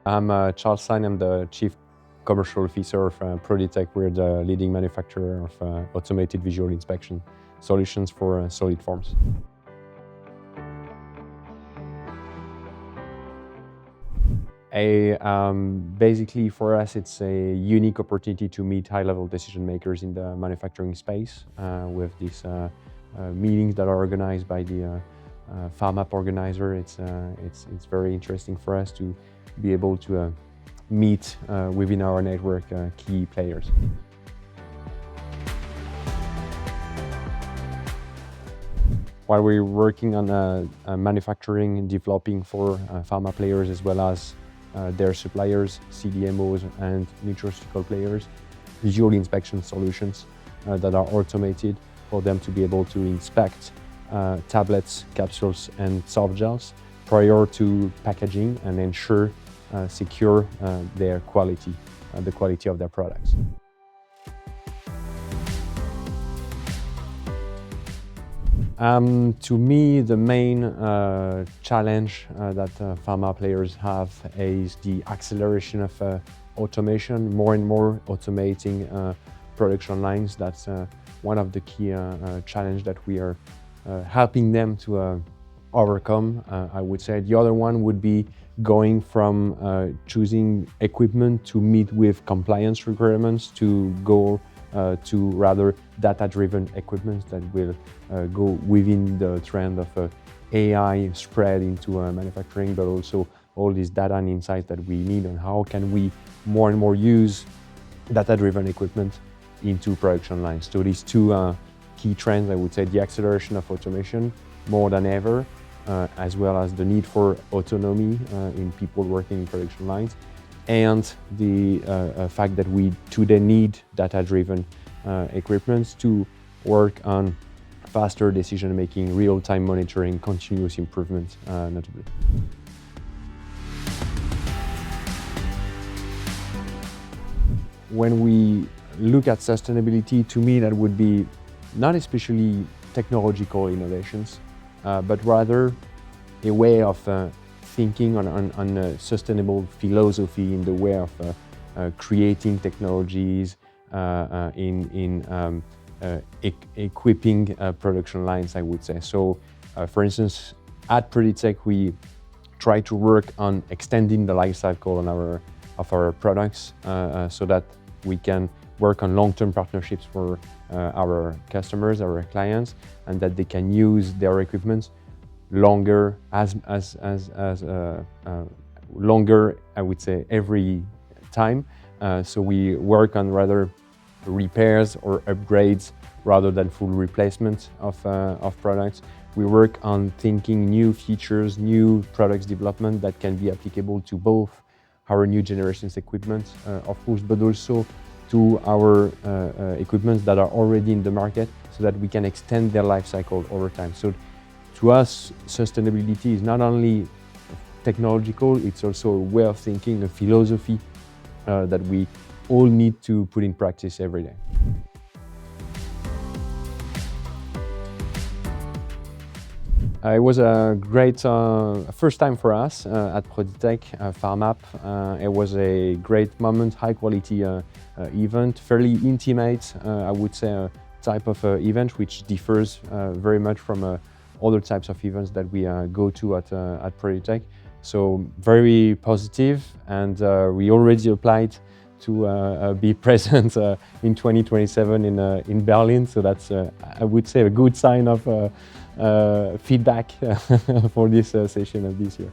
I'm Charles Sagnes. I'm the Chief Commercial Officer of Proditec. We're the leading manufacturer of automated visual inspection solutions for solid forms. Basically, for us, it's a unique opportunity to meet high-level decision makers in the manufacturing space with these meetings that are organized by the PHARMAP organizer. It's very interesting for us to be able to meet within our network key players. While we're working on manufacturing and developing for pharma players as well as their suppliers, CDMOs and nutraceutical players, visual inspection solutions that are automated for them to be able to inspect tablets, capsules and soft gels prior to packaging and ensure secure their quality, the quality of their products. To me, the main challenge that pharma players have is the acceleration of automation, more and more automating production lines. That's one of the key challenges that we are helping them to overcome. I would say the other one would be going from choosing equipment to meet with compliance requirements to go to rather data-driven equipment that will go within the trend of AI spread into manufacturing, but also all these data and insights that we need on how can we more and more use data-driven equipment into production lines. So these two key trends, I would say, the acceleration of automation more than ever, as well as the need for autonomy in people working in production lines, and the fact that we today need data-driven equipment to work on faster decision-making, real-time monitoring, continuous improvement, notably. When we look at sustainability, to me, that would be not especially technological innovations, but rather a way of thinking on a sustainable philosophy in the way of creating technologies, in equipping production lines, I would say. So, for instance, at Proditec, we try to work on extending the life cycle of our products so that we can work on long-term partnerships for our customers, our clients, and that they can use their equipment longer, longer, I would say, every time. So we work on rather repairs or upgrades rather than full replacement of products. We work on thinking new features, new products development that can be applicable to both our new generations equipment, of course, but also to our equipment that are already in the market so that we can extend their life cycle over time. So to us, sustainability is not only technological, it's also a way of thinking, a philosophy that we all need to put in practice every day. It was a great first time for us at Proditec, PHARMAP. It was a great moment, high quality event, fairly intimate, I would say, type of event which differs very much from other types of events that we go to at Proditec. So very positive, and we already applied to be present in 2027 in Berlin. So that's, I would say, a good sign of feedback for this session of this year.